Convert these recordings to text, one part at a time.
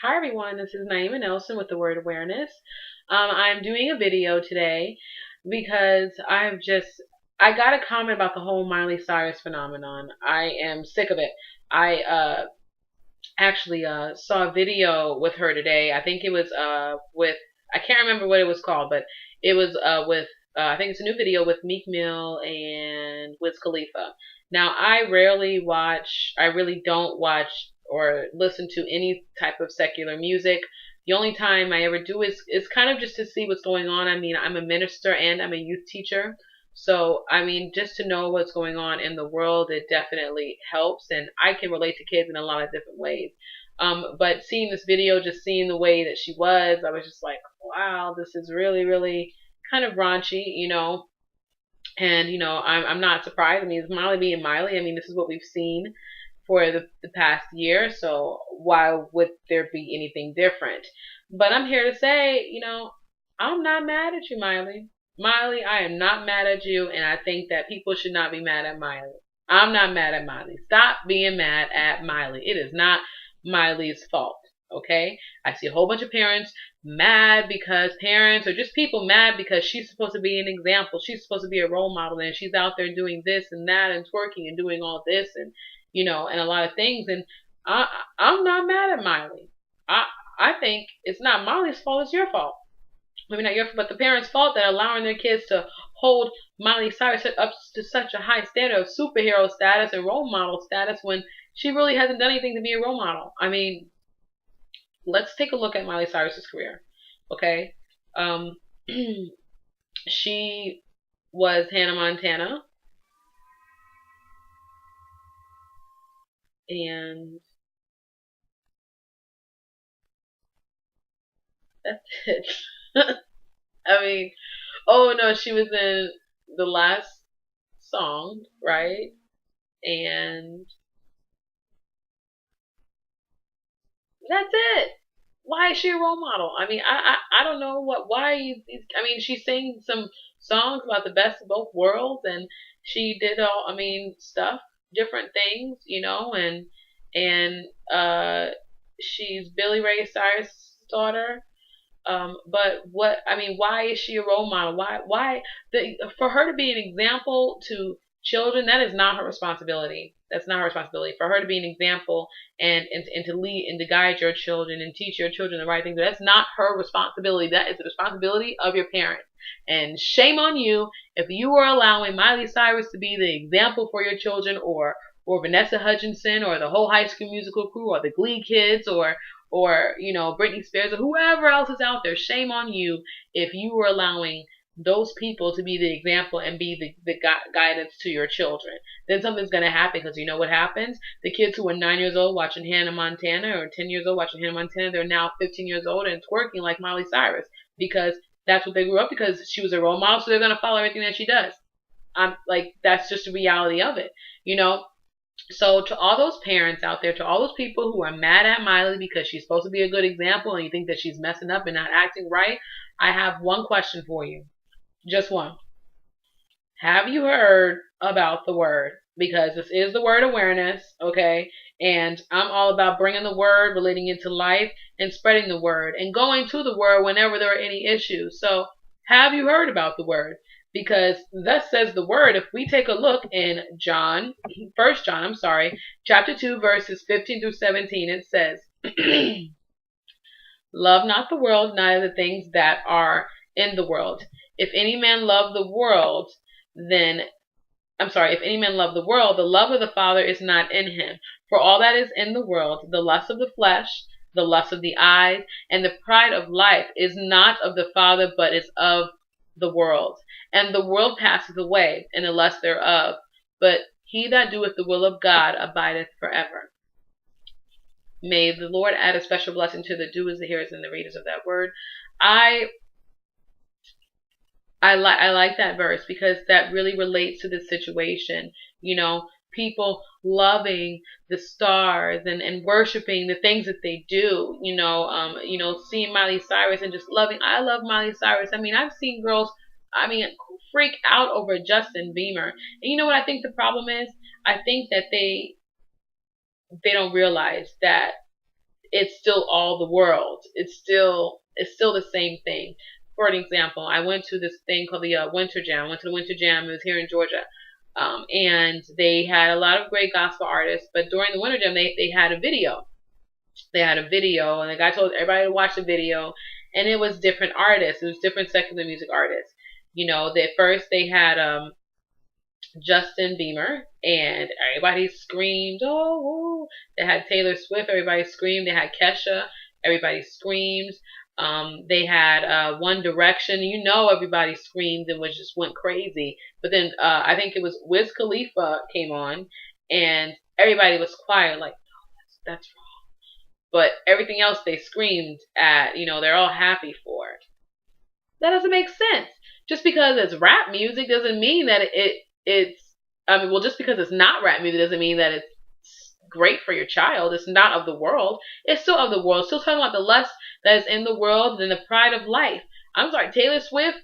Hi everyone, this is Naima Nelson with the word awareness. I'm doing a video today because I got a comment about the whole Miley Cyrus phenomenon. I am sick of it. I actually saw a video with her today. I think it was with I can't remember what it was called, but it was with I think it's a new video with Meek Mill and Wiz Khalifa. Now I really don't watch or listen to any type of secular music. The only time I ever do is kind of just to see what's going on. I mean, I'm a minister and I'm a youth teacher. So, I mean, just to know what's going on in the world, it definitely helps. And I can relate to kids in a lot of different ways. But seeing this video, just seeing the way that she was, I was just like, wow, this is really, really kind of raunchy. And, I'm not surprised. I mean, it's Miley being Miley. I mean, this is what we've seen for the past year. So why would there be anything different? But I'm here to say, I'm not mad at you, Miley. Miley, I am not mad at you, and I think that people should not be mad at Miley. I'm not mad at Miley. Stop being mad at Miley. It is not Miley's fault. Okay? I see a whole bunch of parents mad because parents or just people mad because she's supposed to be an example. She's supposed to be a role model and she's out there doing this and that and twerking and doing all this and a lot of things. And I, I'm not mad at Miley. I, I think it's not Miley's fault. It's your fault. Maybe not your fault, but the parents' fault that allowing their kids to hold Miley Cyrus up to such a high standard of superhero status and role model status when she really hasn't done anything to be a role model. I mean, let's take a look at Miley Cyrus's career. Okay, um, she was Hannah Montana, and that's it. I mean, oh no, she was in the last song, right? And that's it. Why is she a role model? I mean, I don't know why I mean, she sang some songs about the best of both worlds, and she did all, I mean, stuff, different things, and she's Billy Ray Cyrus' daughter. But what I mean, why is she a role model? For her to be an example to children? That is not her responsibility. That's not her responsibility. For her to be an example and to lead and to guide your children and teach your children the right things. That's not her responsibility. That is the responsibility of your parents. And shame on you if you are allowing Miley Cyrus to be the example for your children, or Vanessa Hudgenson, or the whole High School Musical crew, or the Glee kids, or Britney Spears or whoever else is out there. Shame on you if you were allowing those people to be the example and be the guidance to your children. Then something's going to happen, because you know what happens? The kids who were 9 years old watching Hannah Montana, or 10 years old watching Hannah Montana, they're now 15 years old and twerking like Miley Cyrus, because that's what they grew up, because she was a role model, so they're going to follow everything that she does. I'm like, that's just the reality of it, you know. So to all those parents out there, to all those people who are mad at Miley because she's supposed to be a good example and you think that she's messing up and not acting right, I have one question for you. Just one. Have you heard about the word? Because this is the word awareness, okay? And I'm all about bringing the word, relating it to life, and spreading the word, and going to the word whenever there are any issues. So, have you heard about the word? Because thus says the word. If we take a look in First John, chapter 2, verses 15 through 17, it says, "Love not the world, neither the things that are in the world. If any man love the world, then if any man love the world, the love of the Father is not in him. For all that is in the world, the lust of the flesh, the lust of the eyes, and the pride of life is not of the Father, but is of the world. And the world passeth away, and the lust thereof. But he that doeth the will of God abideth forever." May the Lord add a special blessing to the doers, the hearers, and the readers of that word. I I like that verse because that really relates to the situation. People loving the stars and worshiping the things that they do. Seeing Miley Cyrus and just loving. I love Miley Cyrus. I mean, I've seen girls, freak out over Justin Bieber. And you know what I think the problem is? I think that they don't realize that it's still all the world. It's still the same thing. For an example, I went to this thing called the Winter Jam. I went to the Winter Jam. It was here in Georgia. And they had a lot of great gospel artists, but during the Winter Jam, they had a video. They had a video, and the guy told everybody to watch the video, and it was different artists. It was different secular music artists. At first they had Justin Bieber, and everybody screamed, "Oh!" Woo." They had Taylor Swift, everybody screamed. They had Kesha, everybody screamed. They had One Direction, everybody screamed and just went crazy. But then I think it was Wiz Khalifa came on, and everybody was quiet, like, "No, that's wrong." But everything else they screamed at, they're all happy for. That doesn't make sense. Just because it's rap music doesn't mean that just because it's not rap music doesn't mean that it's great for your child. It's not of the world. It's still of the world. It's still talking about the lust that is in the world and the pride of life. I'm sorry, Taylor Swift,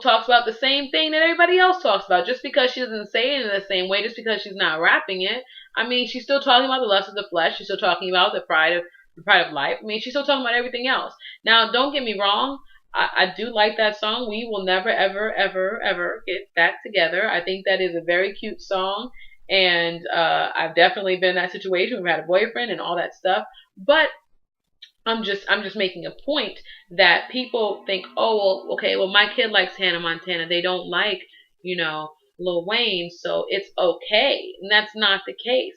talks about the same thing that everybody else talks about. Just because she doesn't say it in the same way, just because she's not rapping it, she's still talking about the lust of the flesh. She's still talking about the pride of life. She's still talking about everything else. Now, don't get me wrong. I do like that song. We will never, ever, ever, ever get back together. I think that is a very cute song. And I've definitely been in that situation. We've had a boyfriend and all that stuff. But I'm just making a point that people think, oh, well, okay, well, my kid likes Hannah Montana. They don't like, Lil Wayne, so it's okay. And that's not the case.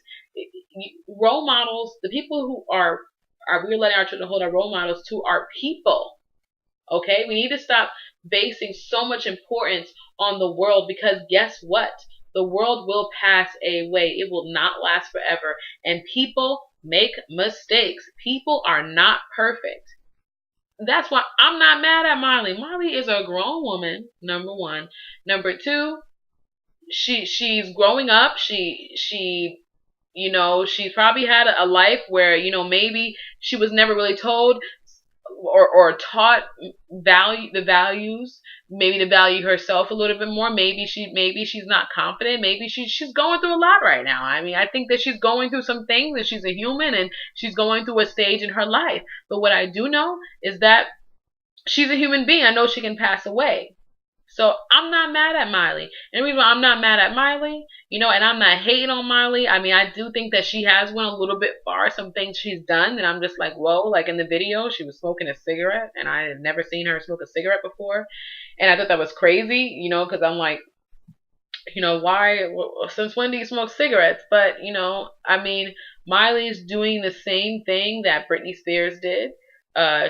Role models, the people who we're letting our children hold our role models to are people. Okay, we need to stop basing so much importance on the world, because guess what? The world will pass away. It will not last forever. And people make mistakes. People are not perfect. That's why I'm not mad at Miley. Miley is a grown woman, number one. Number two, she's growing up. She probably had a life where, maybe she was never really told or taught the values, maybe to value herself a little bit more. Maybe she's not confident. Maybe she's going through a lot right now. I think that she's going through some things, and she's a human, and she's going through a stage in her life. But what I do know is that she's a human being. I know she can pass away. So I'm not mad at Miley. And the reason why I'm not mad at Miley, and I'm not hating on Miley. I do think that she has went a little bit far. Some things she's done, and I'm just like, whoa. Like in the video, she was smoking a cigarette, and I had never seen her smoke a cigarette before. And I thought that was crazy, because I'm like, why, since when do you smoke cigarettes? But, Miley's doing the same thing that Britney Spears did.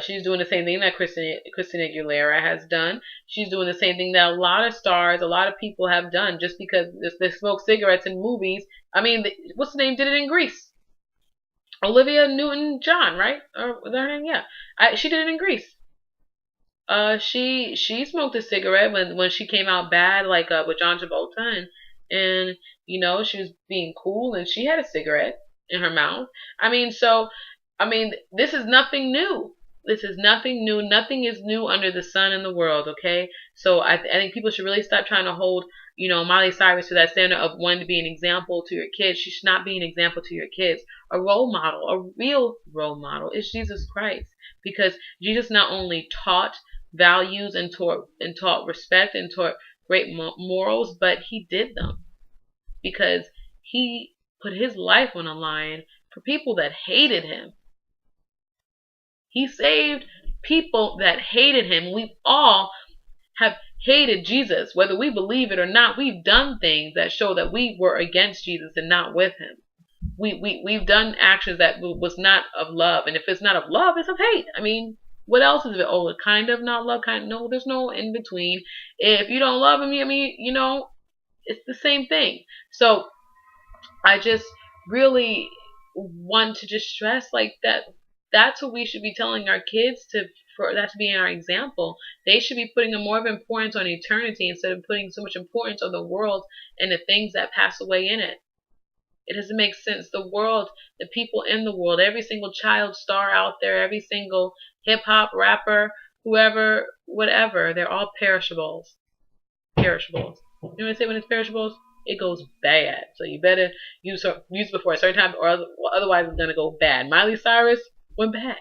She's doing the same thing that Christina Aguilera has done. She's doing the same thing that a lot of stars, a lot of people have done. Just because they smoke cigarettes in movies. What's the name? Did it in Grease? Olivia Newton-John, right? Or was that her name? Yeah. She did it in Grease. She smoked a cigarette when she came out bad, like with John Travolta, and she was being cool, and she had a cigarette in her mouth. This is nothing new. This is nothing new. Nothing is new under the sun in the world, okay? So I think people should really stop trying to hold, Miley Cyrus to that standard of wanting to be an example to your kids. She should not be an example to your kids. A role model, a real role model, is Jesus Christ. Because Jesus not only taught values and taught respect and taught great morals, but he did them. Because he put his life on the line for people that hated him. He saved people that hated him. We all have hated Jesus. Whether we believe it or not, we've done things that show that we were against Jesus and not with him. We've done actions that was not of love. And if it's not of love, it's of hate. What else is it? Oh, kind of not love, kind of. No, there's no in between. If you don't love him, it's the same thing. So I just really want to just stress like that. That's what we should be telling our kids, for that to be our example. They should be putting more of importance on eternity instead of putting so much importance on the world and the things that pass away in it. It doesn't make sense. The world, the people in the world, every single child star out there, every single hip hop rapper, whoever, whatever, they're all perishables. Perishables. You know what I say when it's perishables? It goes bad. So you better use it before a certain time, or otherwise it's gonna go bad. Miley Cyrus, went bad.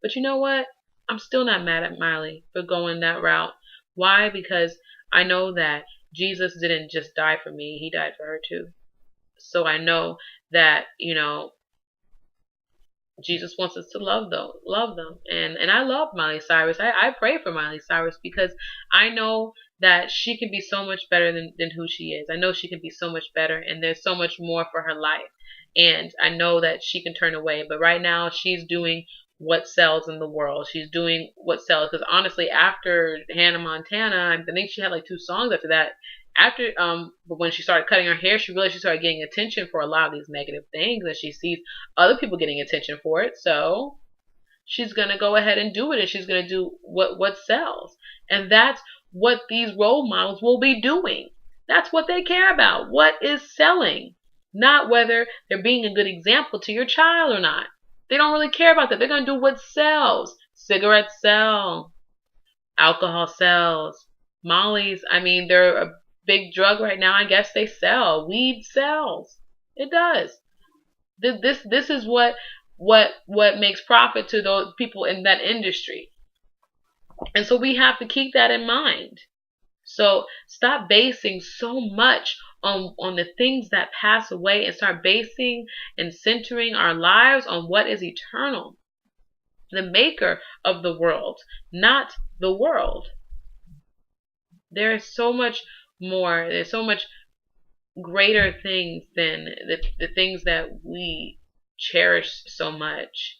But you know what? I'm still not mad at Miley for going that route. Why? Because I know that Jesus didn't just die for me, he died for her too. So I know that, Jesus wants us to love them. And I love Miley Cyrus. I pray for Miley Cyrus because I know that she can be so much better than who she is. I know she can be so much better, and there's so much more for her life. And I know that she can turn away. But right now she's doing what sells in the world. She's doing what sells. Because honestly, after Hannah Montana, I think she had like 2 songs after that. But when she started cutting her hair, she realized she started getting attention for a lot of these negative things, and she sees other people getting attention for it. So she's gonna go ahead and do it, and she's gonna do what sells, and that's what these role models will be doing. That's what they care about. What is selling, not whether they're being a good example to your child or not. They don't really care about that. They're gonna do what sells. Cigarettes sell. Alcohol sells. Molly's, I mean, they're a big drug right now. I guess they sell. Weed sells. It does. This is what makes profit to those people in that industry. And so we have to keep that in mind. So stop basing so much on the things that pass away, and start basing and centering our lives on what is eternal. The maker of the world, not the world. There is so much more. There's so much greater things than the things that we cherish so much.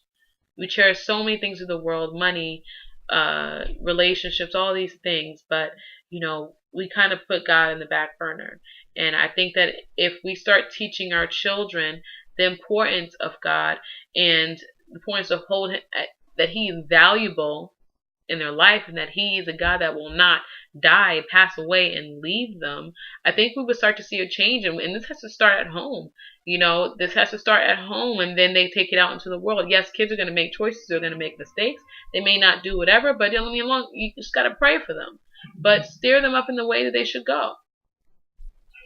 We cherish so many things in the world, money, relationships, all these things, but we kind of put God in the back burner. And I think that if we start teaching our children the importance of God and the importance of that He is valuable in their life, and that He is a God that will not die, pass away, and leave them, I think we would start to see a change. And this has to start at home. This has to start at home, and then they take it out into the world. Yes, kids are going to make choices. They're going to make mistakes. They may not do whatever, but you just got to pray for them. But steer them up in the way that they should go.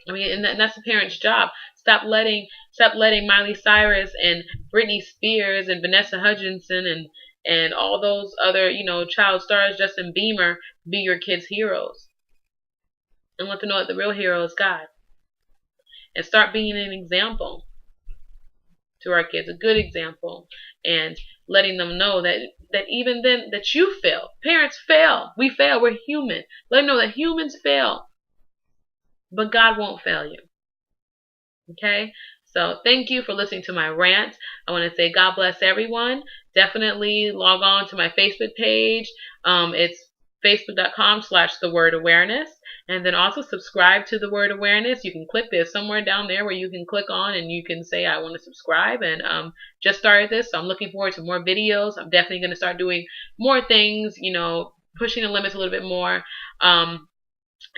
I mean, and that's the parent's job. Stop letting Miley Cyrus and Britney Spears and Vanessa Hudgenson and all those other, child stars, Justin Bieber, be your kids' heroes. And let them know that the real hero is God. And start being an example to our kids, a good example. And letting them know that even then, that you fail. Parents fail. We fail. We're human. Let them know that humans fail. But God won't fail you. Okay? So thank you for listening to my rant. I want to say God bless everyone. Definitely log on to my Facebook page. It's facebook.com/theword-awareness. And then also subscribe to The Word Awareness. You can click, there's somewhere down there where you can click on and you can say, I want to subscribe. And just started this, so I'm looking forward to more videos. I'm definitely going to start doing more things, pushing the limits a little bit more.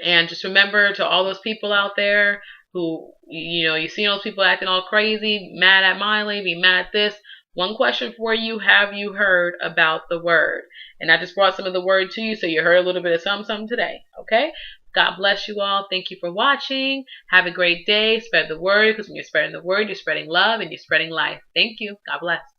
And just remember, to all those people out there who, you see those people acting all crazy, mad at Miley, be mad at this. One question for you: have you heard about the word? And I just brought some of the word to you, so you heard a little bit of something today. Okay? God bless you all. Thank you for watching. Have a great day. Spread the word, because when you're spreading the word, you're spreading love and you're spreading life. Thank you. God bless.